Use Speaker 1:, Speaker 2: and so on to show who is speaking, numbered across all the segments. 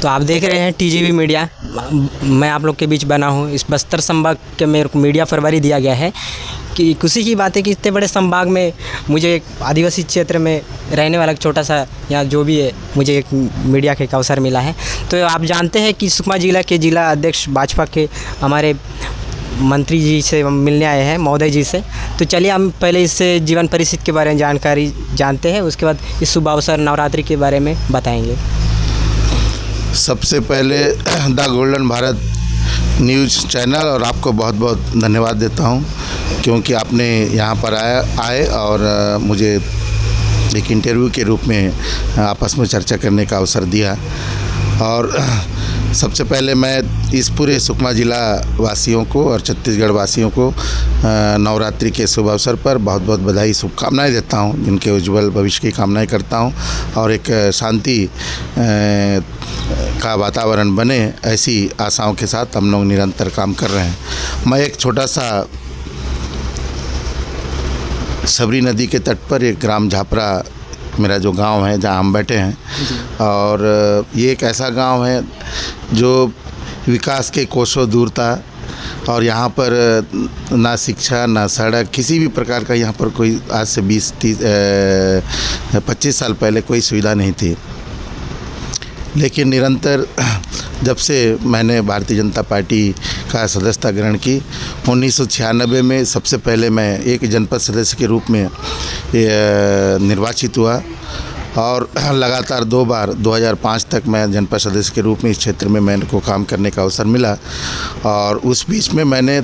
Speaker 1: तो आप देख रहे हैं टीजीवी मीडिया। मैं आप लोग के बीच बना हूँ। इस बस्तर संभाग के मेरे को मीडिया फरवरी दिया गया है कि खुशी की बात है कि इतने बड़े संभाग में मुझे एक आदिवासी क्षेत्र में रहने वाला छोटा सा या जो भी है मुझे एक मीडिया का एक अवसर मिला है। तो आप जानते हैं कि सुकमा जिला के जिला अध्यक्ष भाजपा के हमारे मंत्री जी से मिलने आए हैं, महोदय जी से। तो चलिए हम पहले इससे जीवन परिस्थिति के बारे में जानकारी जानते हैं, उसके बाद इस शुभ अवसर नवरात्रि के बारे में बताएंगे।
Speaker 2: सबसे पहले the golden Bharat news channel और आपको बहुत बहुत धन्यवाद देता हूं, क्योंकि आपने यहां पर आए और मुझे एक इंटरव्यू के रूप में आपस में चर्चा करने का अवसर दिया। और सबसे पहले मैं इस पूरे सुकमा ज़िला वासियों को और छत्तीसगढ़ वासियों को नवरात्रि के शुभ अवसर पर बहुत बहुत बधाई शुभकामनाएं देता हूं, जिनके उज्जवल भविष्य की कामनाएं करता हूं और एक शांति का वातावरण बने, ऐसी आशाओं के साथ हम लोग निरंतर काम कर रहे हैं। मैं एक छोटा सा सबरी नदी के तट पर एक ग्राम झापरा मेरा जो गांव है जहां हम बैठे हैं, और ये एक ऐसा गांव है जो विकास के कोसों दूर था और यहाँ पर ना शिक्षा ना सड़क, किसी भी प्रकार का यहाँ पर कोई आज से 20-25 साल पहले कोई सुविधा नहीं थी। लेकिन निरंतर जब से मैंने भारतीय जनता पार्टी का सदस्यता ग्रहण की 1996 में, सबसे पहले मैं एक जनपद सदस्य के रूप में निर्वाचित हुआ और लगातार 2 बार 2005 तक मैं जनपद सदस्य के रूप में इस क्षेत्र में मेरे को काम करने का अवसर मिला। और उस बीच में मैंने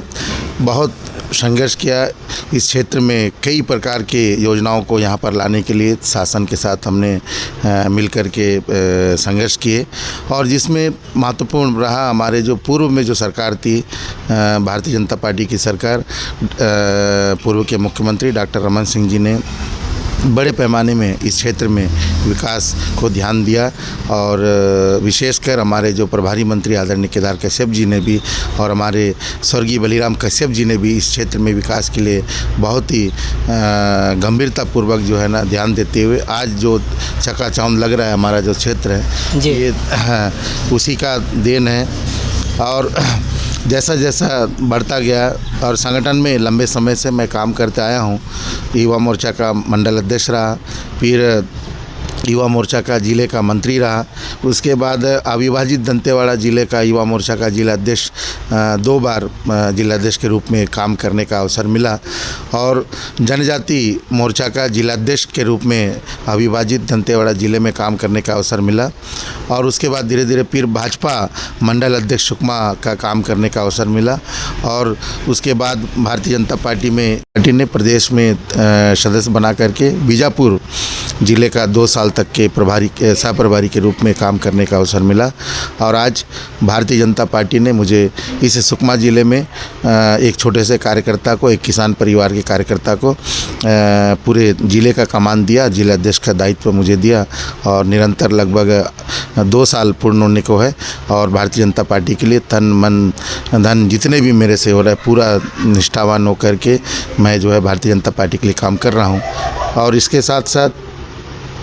Speaker 2: बहुत संघर्ष किया। इस क्षेत्र में कई प्रकार के योजनाओं को यहाँ पर लाने के लिए शासन के साथ हमने मिलकर के संघर्ष किए, और जिसमें महत्वपूर्ण रहा हमारे जो पूर्व में जो सरकार थी, भारतीय जनता पार्टी की सरकार, पूर्व के मुख्यमंत्री डॉक्टर रमन सिंह जी ने बड़े पैमाने में इस क्षेत्र में विकास को ध्यान दिया। और विशेषकर हमारे जो प्रभारी मंत्री आदरणीय केदार कश्यप जी ने भी और हमारे स्वर्गीय बलिराम कश्यप जी ने भी इस क्षेत्र में विकास के लिए बहुत ही गंभीरतापूर्वक जो है ना ध्यान देते हुए आज जो चकाचौंध लग रहा है हमारा जो क्षेत्र है जी, ये उसी का देन है। और जैसा जैसा बढ़ता गया और संगठन में लंबे समय से मैं काम करते आया हूँ, युवा मोर्चा का मंडल अध्यक्ष रहा, फिर युवा मोर्चा का ज़िले का मंत्री रहा, उसके बाद अविभाजित दंतेवाड़ा ज़िले का युवा मोर्चा का जिला अध्यक्ष 2 बार जिलाध्यक्ष के रूप में काम करने का अवसर मिला, और जनजाति मोर्चा का जिलाध्यक्ष के रूप में अविभाजित दंतेवाड़ा ज़िले में काम करने का अवसर मिला। और उसके बाद धीरे धीरे फिर भाजपा मंडल अध्यक्ष सुकमा का काम करने का अवसर मिला, और उसके बाद भारतीय जनता पार्टी ने प्रदेश में सदस्य बना करके बीजापुर ज़िले का 2 साल तक के सह प्रभारी के रूप में काम करने का अवसर मिला। और आज भारतीय जनता पार्टी ने मुझे इस सुकमा ज़िले में एक छोटे से कार्यकर्ता को, एक किसान परिवार के कार्यकर्ता को पूरे ज़िले का कमान दिया, जिला अध्यक्ष का दायित्व मुझे दिया, और निरंतर लगभग 2 साल पूर्ण होने को है। और भारतीय जनता पार्टी के लिए तन मन धन जितने भी मेरे से हो रहा है पूरा निष्ठावान होकर के मैं जो है भारतीय जनता पार्टी के लिए काम कर रहा हूँ। और इसके साथ साथ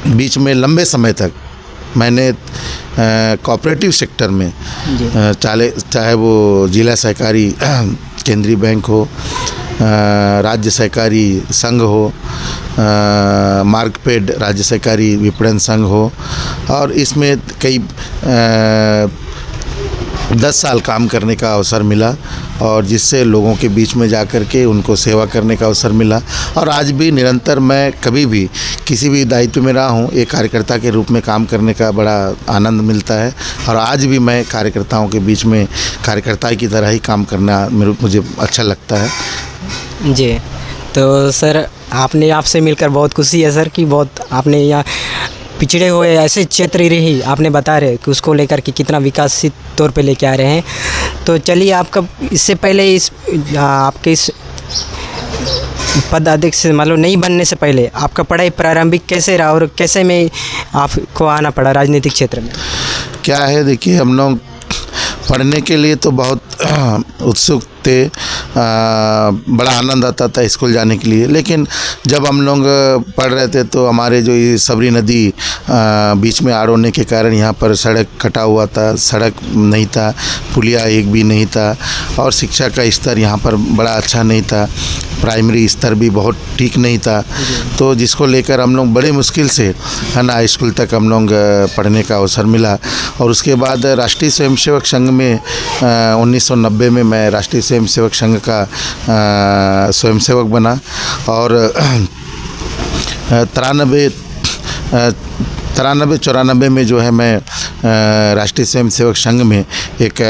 Speaker 2: बीच में लंबे समय तक मैंने कोऑपरेटिव सेक्टर में चाहे वो जिला सहकारी केंद्रीय बैंक हो, राज्य सहकारी संघ हो, मार्कफेड राज्य सहकारी विपणन संघ हो, और इसमें कई 10 साल काम करने का अवसर मिला, और जिससे लोगों के बीच में जाकर के उनको सेवा करने का अवसर मिला। और आज भी निरंतर मैं कभी भी किसी भी दायित्व में रहा हूँ, एक कार्यकर्ता के रूप में काम करने का बड़ा आनंद मिलता है। और आज भी मैं कार्यकर्ताओं के बीच में कार्यकर्ता की तरह ही काम करना मुझे अच्छा लगता है
Speaker 1: जी। तो सर आपसे मिलकर बहुत खुशी है सर कि बहुत आपने यहाँ पिछड़े हुए ऐसे क्षेत्र रही, आपने बता रहे कि उसको लेकर कि कितना विकासित तौर पे लेके आ रहे हैं। तो चलिए आपका इससे पहले आपके इस पद अध्यक्ष मतलब नहीं बनने से पहले आपका पढ़ाई प्रारंभिक कैसे रहा और कैसे में आपको आना पड़ा राजनीतिक क्षेत्र में?
Speaker 2: क्या है, देखिए हम लोग पढ़ने के लिए तो बहुत उत्सुक थे बड़ा आनंद आता था स्कूल जाने के लिए। लेकिन जब हम लोग पढ़ रहे थे तो हमारे जो ये सबरी नदी बीच में आड़ होने के कारण यहाँ पर सड़क कटा हुआ था, सड़क नहीं था, पुलिया एक भी नहीं था और शिक्षा का स्तर यहाँ पर बड़ा अच्छा नहीं था, प्राइमरी स्तर भी बहुत ठीक नहीं था। तो जिसको लेकर हम लोग बड़े मुश्किल से है ना हाई स्कूल तक हम लोग पढ़ने का अवसर मिला। और उसके बाद राष्ट्रीय स्वयंसेवक संघ में 1990 में मैं राष्ट्रीय स्वयंसेवक संघ का स्वयंसेवक बना और 93-94 में जो है मैं राष्ट्रीय स्वयंसेवक संघ में एक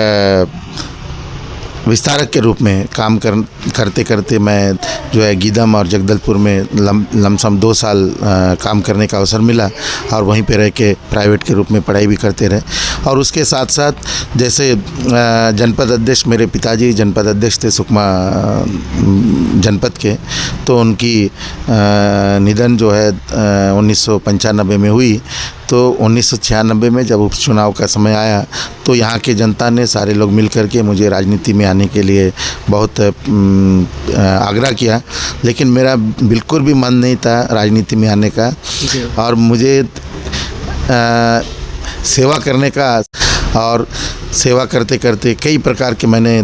Speaker 2: विस्तारक के रूप में काम करते करते मैं जो है गीदम और जगदलपुर में लमसम 2 साल काम करने का अवसर मिला और वहीं पे रह के प्राइवेट के रूप में पढ़ाई भी करते रहे। और उसके साथ साथ जैसे जनपद अध्यक्ष, मेरे पिताजी जनपद अध्यक्ष थे सुकमा जनपद के, तो उनकी निधन जो है 1995 में हुई। तो 1996 में जब उपचुनाव का समय आया तो यहाँ के जनता ने सारे लोग मिल कर के मुझे राजनीति में आने के लिए बहुत आग्रह किया, लेकिन मेरा बिल्कुल भी मन नहीं था राजनीति में आने का और मुझे सेवा करने का। और सेवा करते करते कई प्रकार के मैंने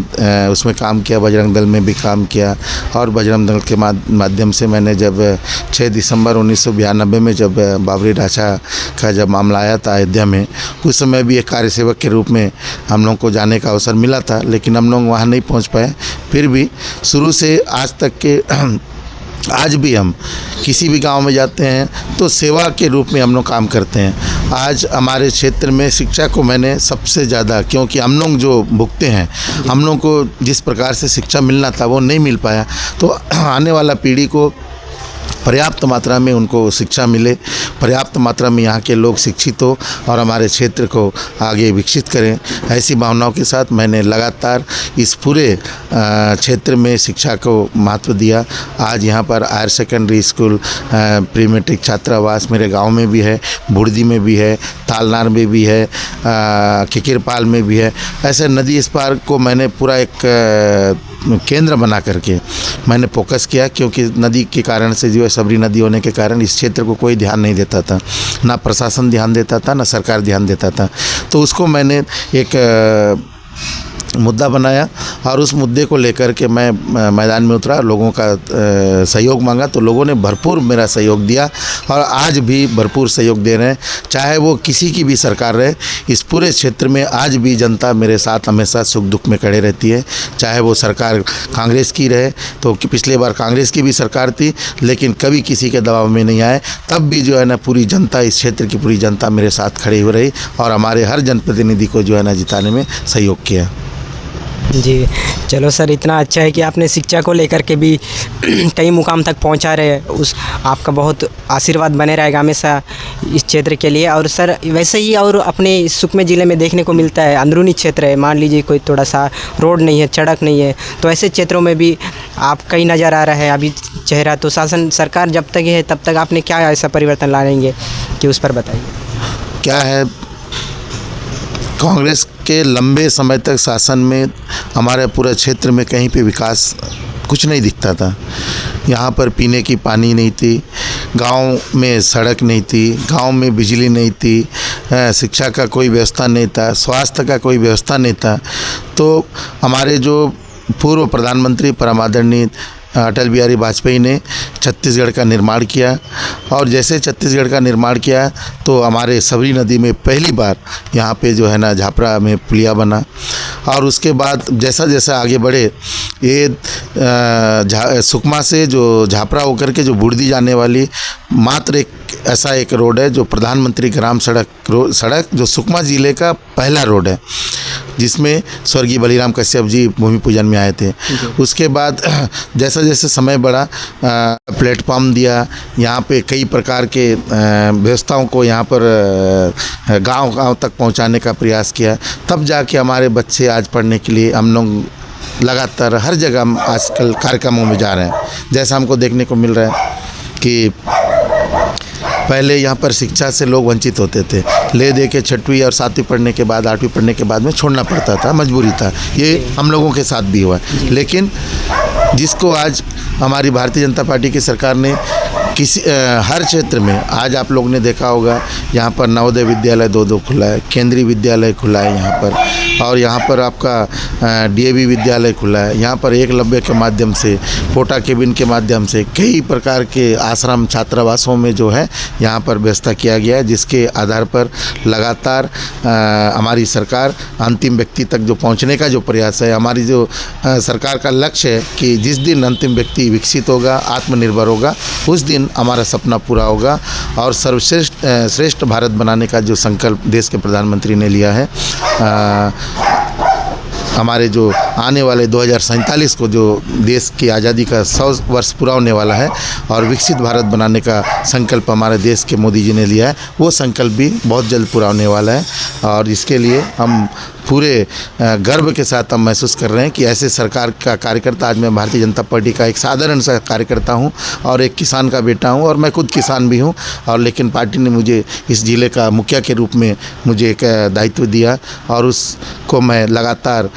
Speaker 2: उसमें काम किया, बजरंग दल में भी काम किया और बजरंग दल के माध्यम से मैंने जब 6 दिसंबर 1992 में जब बाबरी ढांचा का जब मामला आया था अयोध्या में, उस समय भी एक कार्यसेवक के रूप में हम लोग को जाने का अवसर मिला था, लेकिन हम लोग वहाँ नहीं पहुँच पाए। फिर भी शुरू से आज तक के आज भी हम किसी भी गांव में जाते हैं तो सेवा के रूप में हम लोग काम करते हैं। आज हमारे क्षेत्र में शिक्षा को मैंने सबसे ज़्यादा, क्योंकि हम लोग जो भुगते हैं, हम लोग को जिस प्रकार से शिक्षा मिलना था वो नहीं मिल पाया, तो आने वाला पीढ़ी को पर्याप्त मात्रा में उनको शिक्षा मिले, पर्याप्त मात्रा में यहाँ के लोग शिक्षित हो और हमारे क्षेत्र को आगे विकसित करें। ऐसी भावनाओं के साथ मैंने लगातार इस पूरे क्षेत्र में शिक्षा को महत्व दिया। आज यहाँ पर higher secondary school, pre matric छात्रावास मेरे गांव में भी है, बुर्दी में भी है, तालनार में भी है, किकिरपाल में भी है। ऐसे नदी इस पार को मैंने पूरा एक केंद्र बना करके मैंने फोकस किया, क्योंकि नदी के कारण से जो है सबरी नदी होने के कारण इस क्षेत्र को कोई ध्यान नहीं देता था, ना प्रशासन ध्यान देता था, ना सरकार ध्यान देता था। तो उसको मैंने एक मुद्दा बनाया और उस मुद्दे को लेकर के मैं मैदान में उतरा, लोगों का सहयोग मांगा, तो लोगों ने भरपूर मेरा सहयोग दिया और आज भी भरपूर सहयोग दे रहे हैं। चाहे वो किसी की भी सरकार रहे, इस पूरे क्षेत्र में आज भी जनता मेरे साथ हमेशा सुख दुख में खड़े रहती है। चाहे वो सरकार कांग्रेस की रहे, तो पिछले बार कांग्रेस की भी सरकार थी, लेकिन कभी किसी के दबाव में नहीं आए, तब भी जो है ना पूरी जनता, इस क्षेत्र की पूरी जनता मेरे साथ खड़ी हो रही और हमारे हर जनप्रतिनिधि को जो है ना जिताने में सहयोग किया।
Speaker 1: जी, चलो सर, इतना अच्छा है कि आपने शिक्षा को लेकर के भी कई मुकाम तक पहुंचा रहे हैं। उस आपका बहुत आशीर्वाद बने रहेगा हमेशा इस क्षेत्र के लिए। और सर वैसे ही और अपने सुकमा ज़िले में देखने को मिलता है, अंदरूनी क्षेत्र है, मान लीजिए कोई थोड़ा सा रोड नहीं है, सड़क नहीं है, तो ऐसे क्षेत्रों में भी आप कई नज़र आ रहा है अभी चेहरा। तो शासन सरकार जब तक है तब तक आपने क्या ऐसा परिवर्तन लाएंगे कि उस पर बताइए।
Speaker 2: क्या है, कांग्रेस के लंबे समय तक शासन में हमारे पूरे क्षेत्र में कहीं पे विकास कुछ नहीं दिखता था। यहाँ पर पीने की पानी नहीं थी, गांव में सड़क नहीं थी, गांव में बिजली नहीं थी, शिक्षा का कोई व्यवस्था नहीं था, स्वास्थ्य का कोई व्यवस्था नहीं था। तो हमारे जो पूर्व प्रधानमंत्री परम आदरणीय अटल बिहारी वाजपेयी ने छत्तीसगढ़ का निर्माण किया और जैसे छत्तीसगढ़ का निर्माण किया तो हमारे सबरी नदी में पहली बार यहाँ पे जो है ना झापरा में पुलिया बना। और उसके बाद जैसा जैसा आगे बढ़े, ये सुकमा से जो झापरा होकर के जो बुर्दी जाने वाली मात्र एक ऐसा एक रोड है जो प्रधानमंत्री ग्राम सड़क जो सुकमा ज़िले का पहला रोड है, जिसमें स्वर्गीय बलिराम कश्यप जी भूमि पूजन में आए थे। उसके बाद जैसा जैसे समय बढ़ा, प्लेटफॉर्म दिया, यहाँ पे कई प्रकार के व्यवस्थाओं को यहाँ पर गांव-गांव तक पहुँचाने का प्रयास किया, तब जाके हमारे बच्चे आज पढ़ने के लिए हम लोग लगातार हर जगह हम आजकल कार्यक्रमों में जा रहे हैं। जैसा हमको देखने को मिल रहा है कि पहले यहाँ पर शिक्षा से लोग वंचित होते थे, ले दे के 6वीं और 7वीं पढ़ने के बाद 8वीं पढ़ने के बाद में छोड़ना पड़ता था, मजबूरी था। ये हम लोगों के साथ भी हुआ, लेकिन जिसको आज हमारी भारतीय जनता पार्टी की सरकार ने हर क्षेत्र में, आज आप लोग ने देखा होगा यहाँ पर नवोदय विद्यालय 2 खुला है, केंद्रीय विद्यालय खुला है यहाँ पर, और यहाँ पर आपका डीएवी विद्यालय खुला है। यहाँ पर एकलव्य के माध्यम से, पोटा केबिन के माध्यम से कई प्रकार के आश्रम छात्रावासों में जो है यहाँ पर व्यवस्था किया गया है, जिसके आधार पर लगातार हमारी सरकार अंतिम व्यक्ति तक जो पहुँचने का जो प्रयास है, हमारी जो सरकार का लक्ष्य है कि जिस दिन अंतिम व्यक्ति विकसित होगा, आत्मनिर्भर होगा, उस दिन हमारा सपना पूरा होगा और श्रेष्ठ भारत बनाने का जो संकल्प देश के प्रधानमंत्री ने लिया है, हमारे जो आने वाले 2047 को जो देश की आज़ादी का 100 वर्ष पूरा होने वाला है और विकसित भारत बनाने का संकल्प हमारे देश के मोदी जी ने लिया है, वो संकल्प भी बहुत जल्द पूरा होने वाला है। और इसके लिए हम पूरे गर्व के साथ हम महसूस कर रहे हैं कि ऐसे सरकार का कार्यकर्ता, आज मैं भारतीय जनता पार्टी का एक साधारण सा कार्यकर्ता हूं और एक किसान का बेटा हूं, और मैं खुद किसान भी हूं, और लेकिन पार्टी ने मुझे इस ज़िले का मुखिया के रूप में मुझे एक दायित्व दिया और उसको मैं लगातार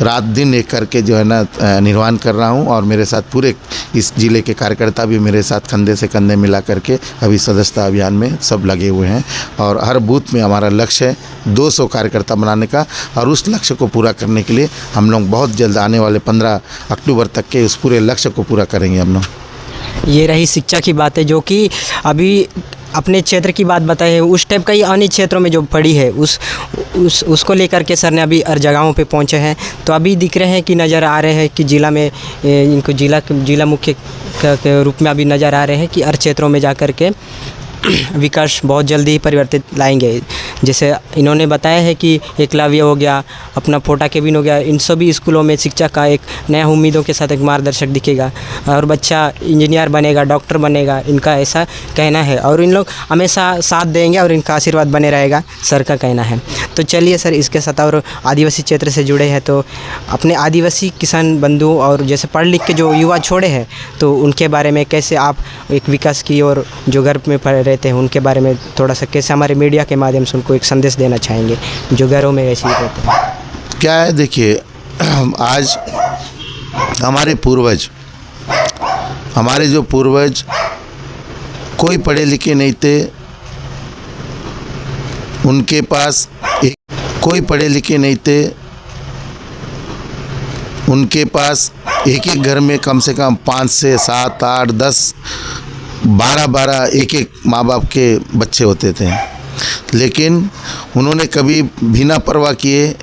Speaker 2: रात दिन एक करके जो है ना निर्वहन कर रहा हूं। और मेरे साथ पूरे इस ज़िले के कार्यकर्ता भी मेरे साथ कंधे से कंधे मिला करके अभी सदस्यता अभियान में सब लगे हुए हैं, और हर बूथ में हमारा लक्ष्य है 200 कार्यकर्ता बनाने का, और उस लक्ष्य को पूरा करने के लिए हम लोग बहुत जल्द आने वाले 15 अक्टूबर तक के उस पूरे लक्ष्य को पूरा करेंगे हम लोग।
Speaker 1: ये रही शिक्षा की बातें, जो कि अभी अपने क्षेत्र की बात बताई है, उस टाइप का ही अन्य क्षेत्रों में जो पड़ी है उसको लेकर के सर ने अभी हर जगहों पे पहुंचे हैं। तो अभी दिख रहे हैं कि नज़र आ रहे हैं कि ज़िला में इनको जिला मुख्य के रूप में अभी नज़र आ रहे हैं कि हर क्षेत्रों में जा कर के विकास बहुत जल्दी ही परिवर्तित लाएंगे। जैसे इन्होंने बताया है कि एकलव्य हो गया, अपना पोटा केबिन हो गया, इन सभी स्कूलों में शिक्षा का एक नया उम्मीदों के साथ एक मार्गदर्शक दिखेगा और बच्चा इंजीनियर बनेगा, डॉक्टर बनेगा, इनका ऐसा कहना है। और इन लोग हमेशा साथ देंगे और इनका आशीर्वाद बने रहेगा, सर का कहना है। तो चलिए सर, इसके साथ और आदिवासी क्षेत्र से जुड़े हैं, तो अपने आदिवासी किसान बंधु और जैसे पढ़ लिख के जो युवा छोड़े हैं, तो उनके बारे में कैसे आप एक विकास की और जो घर में पढ़ रहते हैं उनके बारे में थोड़ा सा कैसे हमारे मीडिया के माध्यम से उनको एक संदेश देना चाहेंगे जो घरों में ऐसे ही रहते हैं?
Speaker 2: क्या है, देखिए, आज हमारे जो पूर्वज कोई पढ़े लिखे नहीं थे, उनके पास कोई पढ़े लिखे नहीं थे, उनके पास एक एक घर में कम से कम 5 से 7, 8, 10, 12 एक माँ बाप के बच्चे होते थे, लेकिन उन्होंने कभी बिना परवाह किए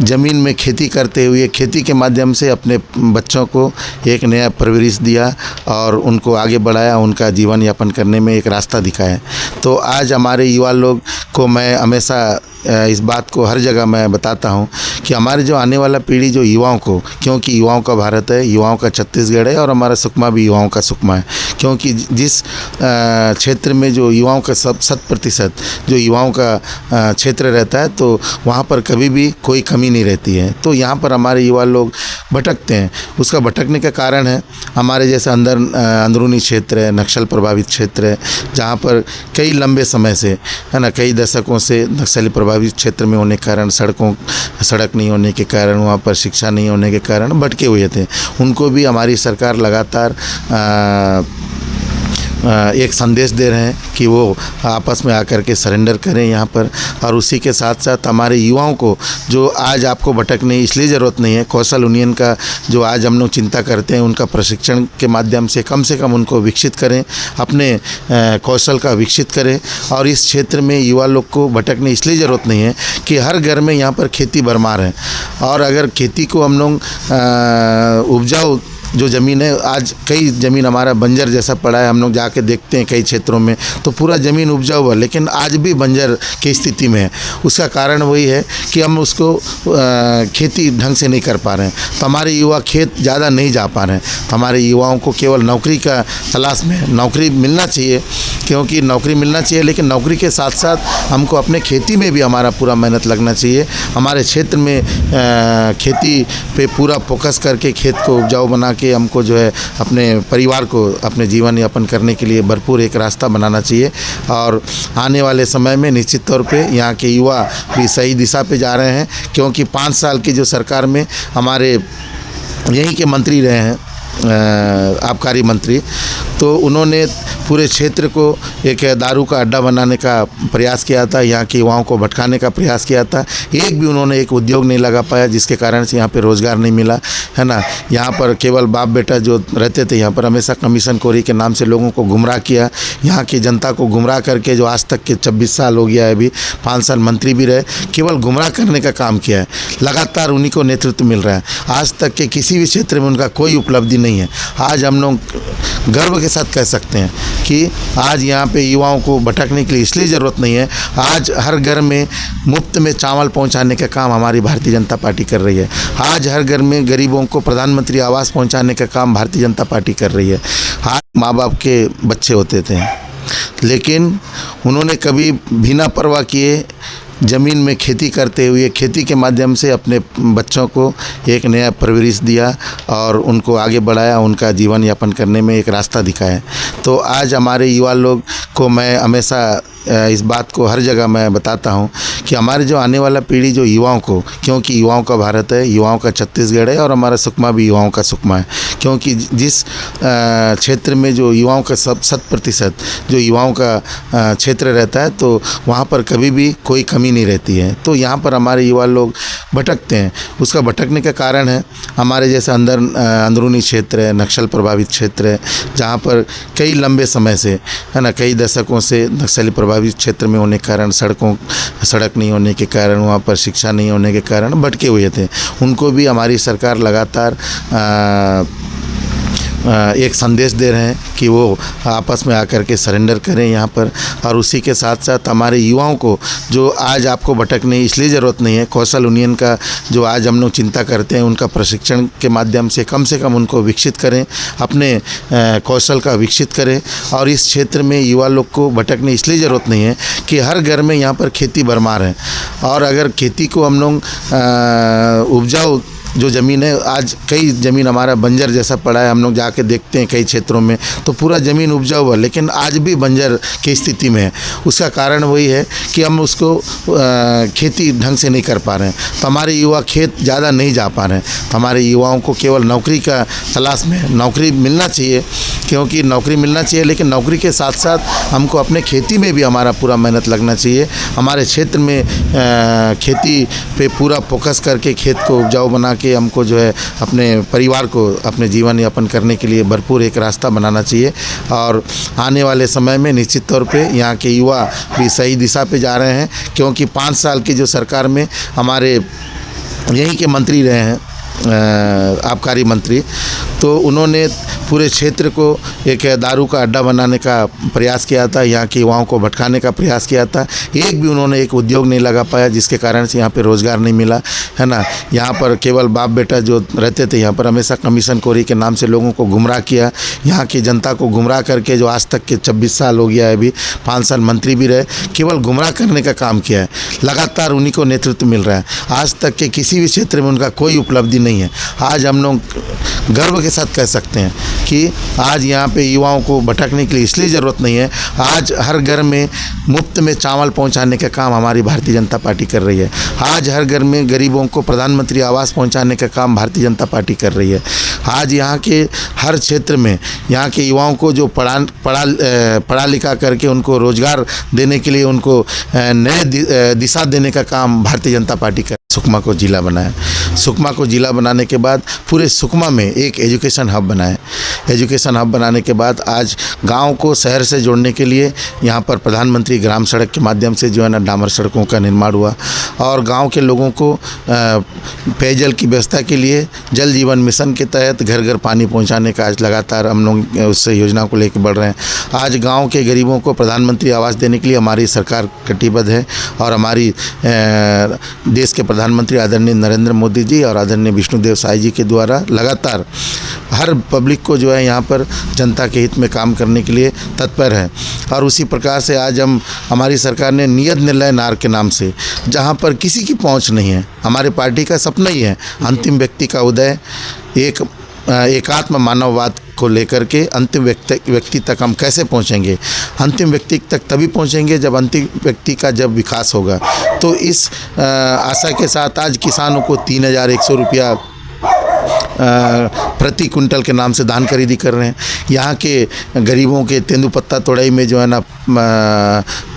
Speaker 2: ज़मीन में खेती करते हुए खेती के माध्यम से अपने बच्चों को एक नया परवरिश दिया और उनको आगे बढ़ाया, उनका जीवन यापन करने में एक रास्ता दिखाया। तो आज हमारे युवा लोग को मैं हमेशा इस बात को हर जगह मैं बताता हूँ कि हमारे जो आने वाला पीढ़ी जो युवाओं को, क्योंकि युवाओं का भारत है, युवाओं का छत्तीसगढ़ है और हमारा सुकमा भी युवाओं का सुकमा है, क्योंकि जिस क्षेत्र में जो युवाओं का 100% जो युवाओं का क्षेत्र रहता है, तो वहाँ पर कभी भी कोई कमी नहीं रहती है। तो यहाँ पर हमारे युवा लोग भटकते हैं। उसका भटकने का कारण है हमारे जैसे अंदरूनी क्षेत्र है, नक्सल प्रभावित क्षेत्र है, जहाँ पर कई लंबे समय से, है ना, कई दशकों से नक्सली प्रभावित क्षेत्र में होने के कारण, सड़क नहीं होने के कारण, वहाँ पर शिक्षा नहीं होने के कारण भटके हुए थे। उनको भी हमारी सरकार लगातार एक संदेश दे रहे हैं कि वो आपस में आकर के सरेंडर करें यहाँ पर। और उसी के साथ साथ हमारे युवाओं को जो आज आपको भटकने इसलिए ज़रूरत नहीं है, कौशल यूनियन का जो आज हम लोग चिंता करते हैं, उनका प्रशिक्षण के माध्यम से कम उनको विकसित करें, अपने कौशल का विकसित करें। और इस क्षेत्र में युवा लोग को भटकने इसलिए ज़रूरत नहीं है कि हर घर में यहाँ पर खेती भरमार है, और अगर खेती को हम लोग उपजाऊ जो ज़मीन है, आज कई ज़मीन हमारा बंजर जैसा पड़ा है, हम लोग जाके देखते हैं कई क्षेत्रों में तो पूरा ज़मीन उपजाऊ है, लेकिन आज भी बंजर की स्थिति में है। उसका कारण वही है कि हम उसको खेती ढंग से नहीं कर पा रहे हैं। तो हमारे युवा खेत ज़्यादा नहीं जा पा रहे हैं। तो हमारे युवाओं को केवल नौकरी का तलाश में, नौकरी मिलना चाहिए, क्योंकि नौकरी मिलना चाहिए, लेकिन नौकरी के साथ साथ हमको अपने खेती में भी हमारा पूरा मेहनत लगना चाहिए। हमारे क्षेत्र में खेती पे पूरा फोकस करके खेत को उपजाऊ बना के हमको जो है अपने परिवार को अपने जीवन यापन करने के लिए भरपूर एक रास्ता बनाना चाहिए। और आने वाले समय में निश्चित तौर पे यहाँ के युवा भी सही दिशा पे जा रहे हैं, क्योंकि 5 साल की जो सरकार में हमारे यहीं के मंत्री रहे हैं, आबकारी मंत्री, तो उन्होंने पूरे क्षेत्र को एक दारू का अड्डा बनाने का प्रयास किया था, यहाँ के युवाओं को भटकाने का प्रयास किया था। एक भी उन्होंने एक उद्योग नहीं लगा पाया, जिसके कारण से यहाँ पे रोज़गार नहीं मिला, है ना। यहाँ पर केवल बाप बेटा जो रहते थे, यहाँ पर हमेशा कमीशन खोरी के नाम से लोगों को गुमराह किया, यहाँ की जनता को गुमराह करके जो आज तक के 26 साल हो गया है, अभी 5 साल मंत्री भी रहे, केवल गुमराह करने का काम किया है। लगातार उन्हीं को नेतृत्व मिल रहा है। आज तक के किसी भी क्षेत्र में उनका कोई उपलब्धि नहीं है। आज हम लोग गर्व के साथ कह सकते हैं कि आज यहाँ पे युवाओं को भटकने के लिए इसलिए ज़रूरत नहीं है। आज हर घर में मुफ्त में चावल पहुँचाने का काम हमारी भारतीय जनता पार्टी कर रही है। आज हर घर में गरीबों को प्रधानमंत्री आवास पहुँचाने का काम भारतीय जनता पार्टी कर रही है। आज माँ बाप के बच्चे होते थे, लेकिन उन्होंने कभी बिना परवाह किए ज़मीन में खेती करते हुए खेती के माध्यम से अपने बच्चों को एक नया परवरिश दिया और उनको आगे बढ़ाया, उनका जीवन यापन करने में एक रास्ता दिखाया। तो आज हमारे युवा लोग को मैं हमेशा इस बात को हर जगह मैं बताता हूँ कि हमारे जो आने वाला पीढ़ी जो युवाओं को, क्योंकि युवाओं का भारत है, युवाओं का छत्तीसगढ़ है और हमारा सुकमा भी युवाओं का सुकमा है, क्योंकि जिस क्षेत्र में जो युवाओं का 100% जो युवाओं का क्षेत्र रहता है, तो वहाँ पर कभी भी कोई कमी नहीं रहती है। तो यहाँ पर हमारे युवा लोग भटकते हैं। उसका भटकने का कारण है हमारे जैसे अंदरूनी क्षेत्र है, नक्सल प्रभावित क्षेत्र है, जहाँ पर कई लंबे समय से, है ना, कई दशकों से नक्सली प्रभावित क्षेत्र में होने के कारण सड़क नहीं होने के कारण, वहाँ पर शिक्षा नहीं होने के कारण भटके हुए थे। उनको भी हमारी सरकार लगातार एक संदेश दे रहे हैं कि वो आपस में आकर के सरेंडर करें यहाँ पर। और उसी के साथ साथ हमारे युवाओं को जो आज आपको भटकने इसलिए ज़रूरत नहीं है, कौशल यूनियन का जो आज हम लोग चिंता करते हैं, उनका प्रशिक्षण के माध्यम से कम उनको विकसित करें, अपने कौशल का विकसित करें। और इस क्षेत्र में युवा लोग को भटकने इसलिए ज़रूरत नहीं है कि हर घर में यहाँ पर खेती भरमार है, और अगर खेती को हम लोग उपजाऊ जो ज़मीन है, आज कई ज़मीन हमारा बंजर जैसा पड़ा है, हम लोग जाके देखते हैं कई क्षेत्रों में तो पूरा ज़मीन उपजाऊ है, लेकिन आज भी बंजर की स्थिति में है। उसका कारण वही है कि हम उसको खेती ढंग से नहीं कर पा रहे हैं। तो हमारे युवा खेत ज़्यादा नहीं जा पा रहे हैं। तो हमारे युवाओं को केवल नौकरी का तलाश में, नौकरी मिलना चाहिए, क्योंकि नौकरी मिलना चाहिए, लेकिन नौकरी के साथ साथ हमको अपने खेती में भी हमारा पूरा मेहनत लगना चाहिए। हमारे क्षेत्र में खेती पे पूरा फोकस करके खेत को उपजाऊ बना कि हमको जो है अपने परिवार को अपने जीवन यापन करने के लिए भरपूर एक रास्ता बनाना चाहिए। और आने वाले समय में निश्चित तौर पे यहाँ के युवा भी सही दिशा पे जा रहे हैं, क्योंकि 5 साल की जो सरकार में हमारे यहीं के मंत्री रहे हैं, आबकारी मंत्री, तो उन्होंने पूरे क्षेत्र को एक दारू का अड्डा बनाने का प्रयास किया था, यहाँ के युवाओं को भटकाने का प्रयास किया था। एक भी उन्होंने एक उद्योग नहीं लगा पाया, जिसके कारण से यहाँ पे रोज़गार नहीं मिला, है ना। यहाँ पर केवल बाप बेटा जो रहते थे, यहाँ पर हमेशा कमीशन खोरी के नाम से लोगों को गुमराह किया, यहाँ की जनता को गुमराह करके जो आज तक के 26 साल हो गया है, अभी 5 साल मंत्री भी रहे, केवल गुमराह करने का काम किया है। लगातार उन्हीं को नेतृत्व मिल रहा है। आज तक के किसी भी क्षेत्र में उनका कोई उपलब्धि नहीं है। आज हम लोग गर्व के साथ कह सकते हैं कि आज यहाँ पे युवाओं को भटकने के लिए इसलिए ज़रूरत नहीं है। आज हर घर में मुफ्त में चावल पहुँचाने का काम हमारी भारतीय जनता पार्टी कर रही है। आज हर घर में गरीबों को प्रधानमंत्री आवास पहुँचाने का काम भारतीय जनता पार्टी कर रही है। आज यहाँ के हर क्षेत्र में यहाँ के युवाओं को जो पढ़ा लिखा करके उनको रोज़गार देने के लिए, उनको नए दिशा देने का काम भारतीय जनता पार्टी कर। सुकमा को ज़िला बनाया। सुकमा को ज़िला बनाने के बाद पूरे सुकमा में एक एजुकेशन हब बनाए। एजुकेशन हब बनाने के बाद आज गांव को शहर से जोड़ने के लिए यहाँ पर प्रधानमंत्री ग्राम सड़क के माध्यम से जो है ना डामर सड़कों का निर्माण हुआ, और गांव के लोगों को पेयजल की व्यवस्था के लिए जल जीवन मिशन के तहत घर घर पानी पहुँचाने का आज लगातार हम लोग उस योजना को लेकर बढ़ रहे हैं। आज गाँव के गरीबों को प्रधानमंत्री आवास देने के लिए हमारी सरकार कटिबद्ध है, और हमारी देश के प्रधानमंत्री आदरणीय नरेंद्र मोदी जी और आदरणीय विष्णुदेव साई जी के द्वारा लगातार हर पब्लिक को जो है यहाँ पर जनता के हित में काम करने के लिए तत्पर है। और उसी प्रकार से आज हमारी सरकार ने नियत निर्णय नार के नाम से, जहाँ पर किसी की पहुँच नहीं है, हमारे पार्टी का सपना ही है अंतिम व्यक्ति का उदय, एक एकात्म मानववाद को लेकर के अंतिम व्यक्ति तक हम कैसे पहुंचेंगे। अंतिम व्यक्ति तक तभी पहुंचेंगे जब अंतिम व्यक्ति का जब विकास होगा। तो इस आशा के साथ आज किसानों को 3100 रुपया प्रति कुंटल के नाम से धान खरीदी कर रहे हैं। यहाँ के गरीबों के तेंदुपत्ता तोड़ाई में जो है ना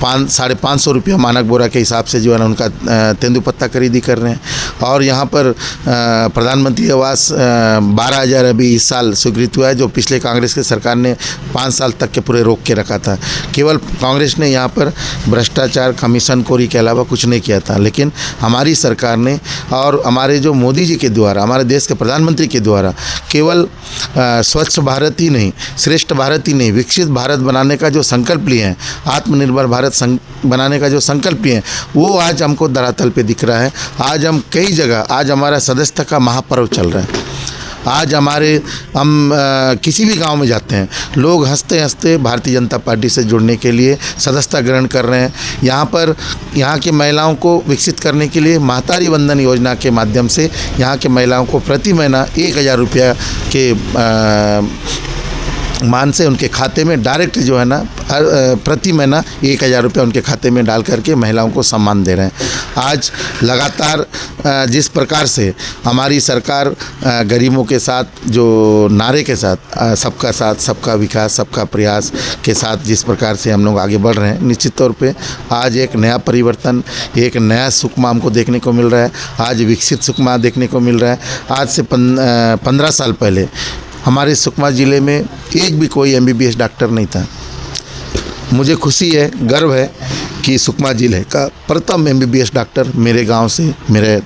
Speaker 2: 550 रुपया मानक बोरा के हिसाब से जो है ना उनका तेंदुपत्ता खरीदी कर रहे हैं। और यहाँ पर प्रधानमंत्री आवास 12,000 अभी इस साल स्वीकृत हुआ है, जो पिछले कांग्रेस की सरकार ने 5 साल तक के पूरे रोक के रखा था। केवल कांग्रेस ने यहाँ पर भ्रष्टाचार, कमीशनखोरी के अलावा कुछ नहीं किया था। लेकिन हमारी सरकार ने और हमारे जो मोदी जी के द्वारा, हमारे देश के प्रधानमंत्री के द्वारा केवल स्वच्छ भारत ही नहीं, श्रेष्ठ भारत ही नहीं, विकसित भारत बनाने का जो संकल्प लिए हैं, आत्मनिर्भर भारत बनाने का जो संकल्प लिए हैं, वो आज हमको धरातल पे दिख रहा है। आज हम कई जगह, आज हमारा सदस्यता का महापर्व चल रहा है। आज हम किसी भी गांव में जाते हैं, लोग हंसते हंसते भारतीय जनता पार्टी से जुड़ने के लिए सदस्यता ग्रहण कर रहे हैं। यहाँ की महिलाओं को विकसित करने के लिए महतारी वंदन योजना के माध्यम से यहाँ के महिलाओं को प्रति महीना 1,000 रुपया के मान से उनके खाते में डायरेक्ट जो है ना प्रति महीना 1,000 रुपया उनके खाते में डाल करके महिलाओं को सम्मान दे रहे हैं। आज लगातार जिस प्रकार से हमारी सरकार गरीबों के साथ, जो नारे के साथ, सबका साथ सबका विकास सबका प्रयास के साथ जिस प्रकार से हम लोग आगे बढ़ रहे हैं, निश्चित तौर पे आज एक नया परिवर्तन, एक नया सुकमा हमको देखने को मिल रहा है। आज विकसित सुकमा देखने को मिल रहा है। आज से 15 साल पहले हमारे सुकमा ज़िले में एक भी कोई MBBS डॉक्टर नहीं था। मुझे खुशी है, गर्व है कि सुकमा ज़िले का प्रथम MBBS डॉक्टर मेरे गांव से, मेरे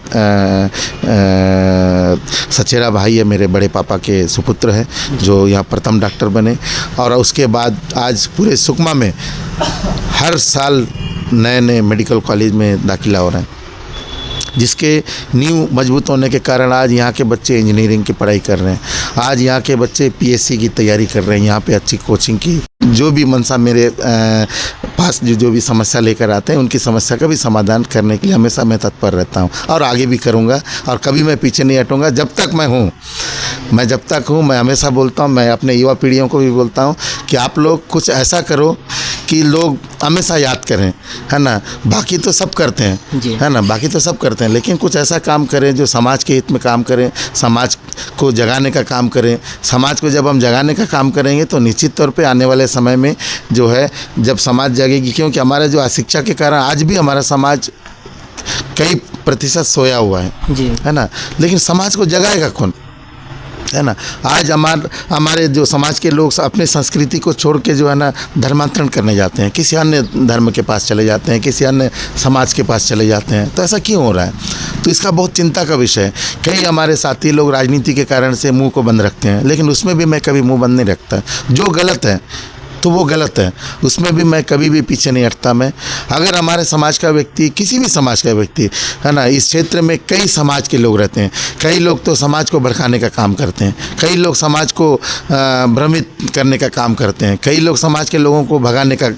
Speaker 2: सचेरा भाई है, मेरे बड़े पापा के सुपुत्र हैं, जो यहाँ प्रथम डॉक्टर बने। और उसके बाद आज पूरे सुकमा में हर साल नए नए मेडिकल कॉलेज में दाखिला हो रहे हैं, जिसके नींव मजबूत होने के कारण आज यहाँ के बच्चे इंजीनियरिंग की पढ़ाई कर रहे हैं। आज यहाँ के बच्चे PSC की तैयारी कर रहे हैं। यहाँ पे अच्छी कोचिंग की जो भी मनसा मेरे पास जो भी समस्या लेकर आते हैं, उनकी समस्या का भी समाधान करने के लिए हमेशा मैं तत्पर रहता हूँ और आगे भी करूँगा। और कभी मैं पीछे नहीं हटूँगा जब तक मैं हूँ। मैं जब तक हूँ, मैं हमेशा बोलता हूँ, मैं अपने युवा पीढ़ियों को भी बोलता हूँ कि आप लोग कुछ ऐसा करो कि लोग हमेशा याद करें, है ना। बाकी तो सब करते हैं, है ना, बाकी तो सब करते हैं, लेकिन कुछ ऐसा काम करें जो समाज के हित में काम करें, समाज को जगाने का काम करें। समाज को जब हम जगाने का काम करेंगे तो निश्चित तौर पे आने वाले समय में जो है, जब समाज जगेगी, क्योंकि हमारा जो अशिक्षा के कारण आज भी हमारा समाज कई प्रतिशत सोया हुआ है ना। लेकिन समाज को जगाएगा कौन, है ना। आज हमारे जो समाज के लोग अपने संस्कृति को छोड़ के जो है ना धर्मांतरण करने जाते हैं, किसी अन्य धर्म के पास चले जाते हैं, किसी अन्य समाज के पास चले जाते हैं। तो ऐसा क्यों हो रहा है? तो इसका बहुत चिंता का विषय है। कई हमारे साथी लोग राजनीति के कारण से मुंह को बंद रखते हैं, लेकिन उसमें भी मैं कभी मुंह बंद नहीं रखता। जो गलत है तो वो गलत है, उसमें भी मैं कभी भी पीछे नहीं हटता। मैं अगर हमारे समाज का व्यक्ति, किसी भी समाज का व्यक्ति, है ना, इस क्षेत्र में कई समाज के लोग रहते हैं। कई लोग तो समाज को भड़काने का काम करते हैं, कई लोग समाज को भ्रमित करने का काम करते हैं, कई लोग समाज के लोगों को भगाने का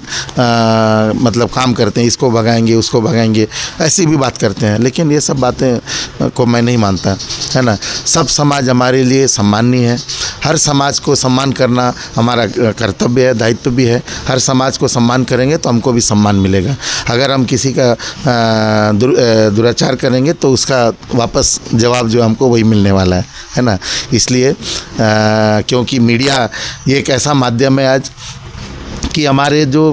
Speaker 2: मतलब काम करते हैं, इसको भगाएंगे उसको भगाएंगे, ऐसी भी बात करते हैं। लेकिन ये सब बातें को मैं नहीं मानता, है ना। सब समाज हमारे लिए सम्माननीय है। हर समाज को सम्मान करना हमारा कर्तव्य है, दायित्व भी है। हर समाज को सम्मान करेंगे तो हमको भी सम्मान मिलेगा। अगर हम किसी का दुराचार करेंगे तो उसका वापस जवाब जो हमको वही मिलने वाला है ना। इसलिए क्योंकि मीडिया ये एक ऐसा माध्यम है आज कि हमारे जो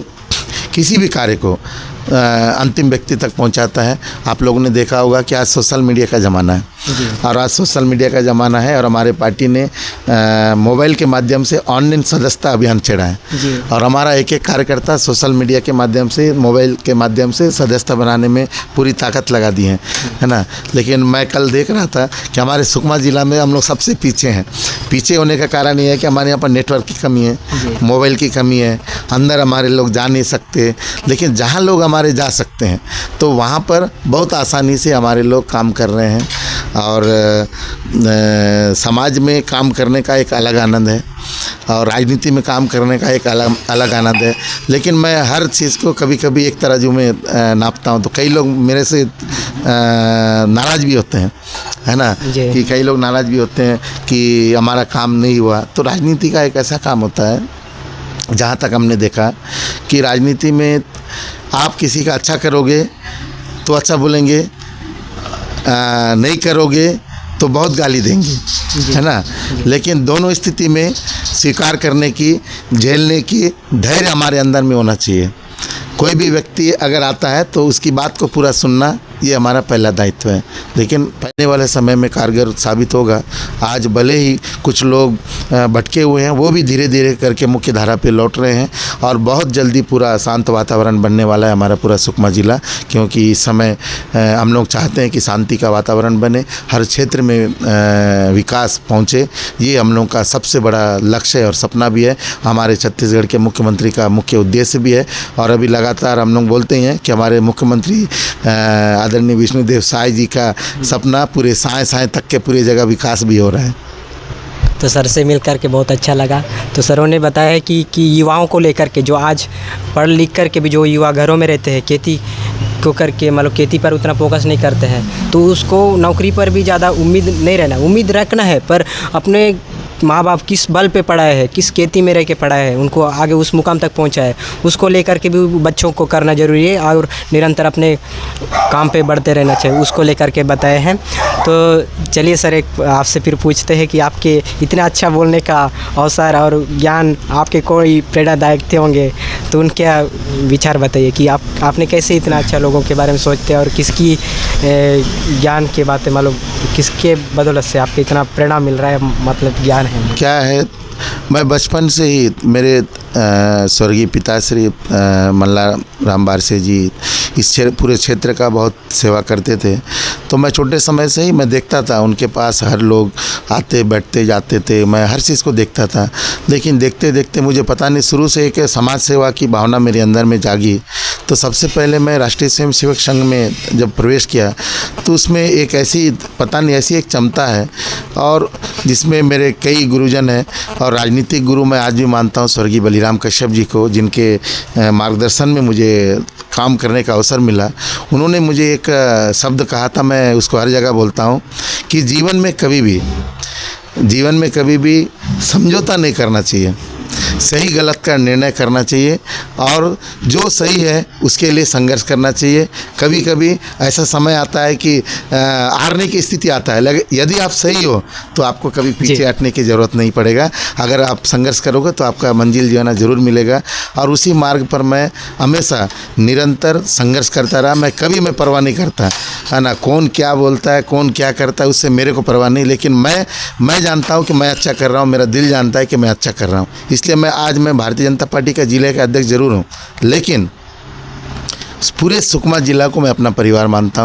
Speaker 2: किसी भी कार्य को अंतिम व्यक्ति तक पहुंचाता है। आप लोगों ने देखा होगा कि आज सोशल मीडिया का ज़माना है, और आज सोशल मीडिया का ज़माना है, और हमारे पार्टी ने मोबाइल के माध्यम से ऑनलाइन सदस्यता अभियान छेड़ा है, और हमारा एक एक कार्यकर्ता सोशल मीडिया के माध्यम से, मोबाइल के माध्यम से सदस्यता बनाने में पूरी ताकत लगा दी है ना। लेकिन मैं कल देख रहा था कि हमारे सुकमा ज़िला में हम लोग सबसे पीछे हैं। पीछे होने का कारण ये है कि हमारे यहाँ पर नेटवर्क की कमी है, मोबाइल की कमी है, अंदर हमारे लोग जा नहीं सकते। लेकिन जहाँ लोग हमारे जा सकते हैं तो वहाँ पर बहुत आसानी से हमारे लोग काम कर रहे हैं, और समाज में काम करने का एक अलग आनंद है, और राजनीति में काम करने का एक अलग आनंद है। लेकिन मैं हर चीज़ को कभी कभी एक तराजू में नापता हूँ, तो कई लोग मेरे से नाराज़ भी होते हैं है ना,
Speaker 1: जी।
Speaker 2: कि कई लोग नाराज़ भी होते हैं कि हमारा काम नहीं हुआ। तो राजनीति का एक ऐसा काम होता है, जहाँ तक हमने देखा कि राजनीति में आप किसी का अच्छा करोगे तो अच्छा बोलेंगे, नहीं करोगे तो बहुत गाली देंगे, है ना। लेकिन दोनों स्थिति में स्वीकार करने की, झेलने की धैर्य हमारे अंदर में होना चाहिए। कोई भी व्यक्ति अगर आता है तो उसकी बात को पूरा सुनना, ये हमारा पहला दायित्व है। लेकिन पहले वाले समय में कारगर साबित होगा। आज भले ही कुछ लोग भटके हुए हैं, वो भी धीरे धीरे करके मुख्य धारा पे लौट रहे हैं और बहुत जल्दी पूरा शांत वातावरण बनने वाला है हमारा पूरा सुकमा ज़िला। क्योंकि इस समय हम लोग चाहते हैं कि शांति का वातावरण बने, हर क्षेत्र में विकास पहुँचे। ये हम लोग का सबसे बड़ा लक्ष्य है और सपना भी है, हमारे छत्तीसगढ़ के मुख्यमंत्री का मुख्य उद्देश्य भी है। और अभी लगातार हम लोग बोलते हैं कि हमारे मुख्यमंत्री आदरणीय विष्णुदेव साय जी का सपना पूरे साय तक के पूरे जगह विकास भी हो रहा है।
Speaker 1: तो सर से मिल कर के बहुत अच्छा लगा। तो सरों ने बताया है कि युवाओं को लेकर के, जो आज पढ़ लिख कर के भी जो युवा घरों में रहते हैं, खेती को करके मतलब खेती पर उतना फोकस नहीं करते हैं, तो उसको नौकरी पर भी ज़्यादा उम्मीद नहीं रहना, उम्मीद रखना है, पर अपने माँ बाप किस बल पे पढ़ाए हैं, किस खेती में रह के पढ़ाए हैं, उनको आगे उस मुकाम तक पहुँचाए, उसको लेकर के भी बच्चों को करना ज़रूरी है और निरंतर अपने काम पे बढ़ते रहना चाहिए, उसको लेकर के बताए हैं। तो चलिए सर, एक आपसे फिर पूछते हैं कि आपके इतना अच्छा बोलने का अवसर और ज्ञान, आपके कोई प्रेरणादायक थे होंगे, तो उनके विचार बताइए कि आपने कैसे इतना अच्छा लोगों के बारे में सोचते हैं और किसकी ज्ञान की बातें, मतलब किसके बदौलत से आपको इतना प्रेरणा मिल रहा है, मतलब ज्ञान है
Speaker 2: क्या है। मैं बचपन से ही, मेरे स्वर्गीय पिताश्री मल्ला राम बारसे जी इस पूरे क्षेत्र का बहुत सेवा करते थे। तो मैं छोटे समय से ही मैं देखता था, उनके पास हर लोग आते बैठते जाते थे, मैं हर चीज़ को देखता था। लेकिन देखते देखते मुझे पता नहीं, शुरू से एक समाज सेवा की भावना मेरे अंदर में जागी। तो सबसे पहले मैं राष्ट्रीय स्वयंसेवक संघ में जब प्रवेश किया, तो उसमें एक ऐसी, पता नहीं ऐसी एक क्षमता है, और जिसमें मेरे कई गुरुजन हैं। और राजनीतिक गुरु मैं आज भी मानता हूँ स्वर्गीय बलिराम कश्यप जी को, जिनके मार्गदर्शन में मुझे काम करने का अवसर मिला। उन्होंने मुझे एक शब्द कहा था, मैं उसको हर जगह बोलता हूँ, कि जीवन में कभी भी समझौता नहीं करना चाहिए, सही गलत का निर्णय करना चाहिए और जो सही है उसके लिए संघर्ष करना चाहिए। कभी कभी ऐसा समय आता है कि हारने की स्थिति आता है, यदि आप सही हो तो आपको कभी पीछे हटने की ज़रूरत नहीं पड़ेगा। अगर आप संघर्ष करोगे तो आपका मंजिल जो है ना ज़रूर मिलेगा। और उसी मार्ग पर मैं हमेशा निरंतर संघर्ष करता रहा। मैं कभी मैं नहीं करता, है ना, कौन क्या बोलता है, कौन क्या करता है, उससे मेरे को परवाह नहीं। लेकिन मैं जानता हूँ कि मैं अच्छा कर रहा हूँ, मेरा दिल जानता है कि मैं अच्छा कर रहा हूँ। इसलिए आज मैं भारतीय जनता पार्टी का जिले का अध्यक्ष जरूर हूँ, लेकिन पूरे सुकमा जिला को मैं अपना परिवार मानता हूँ।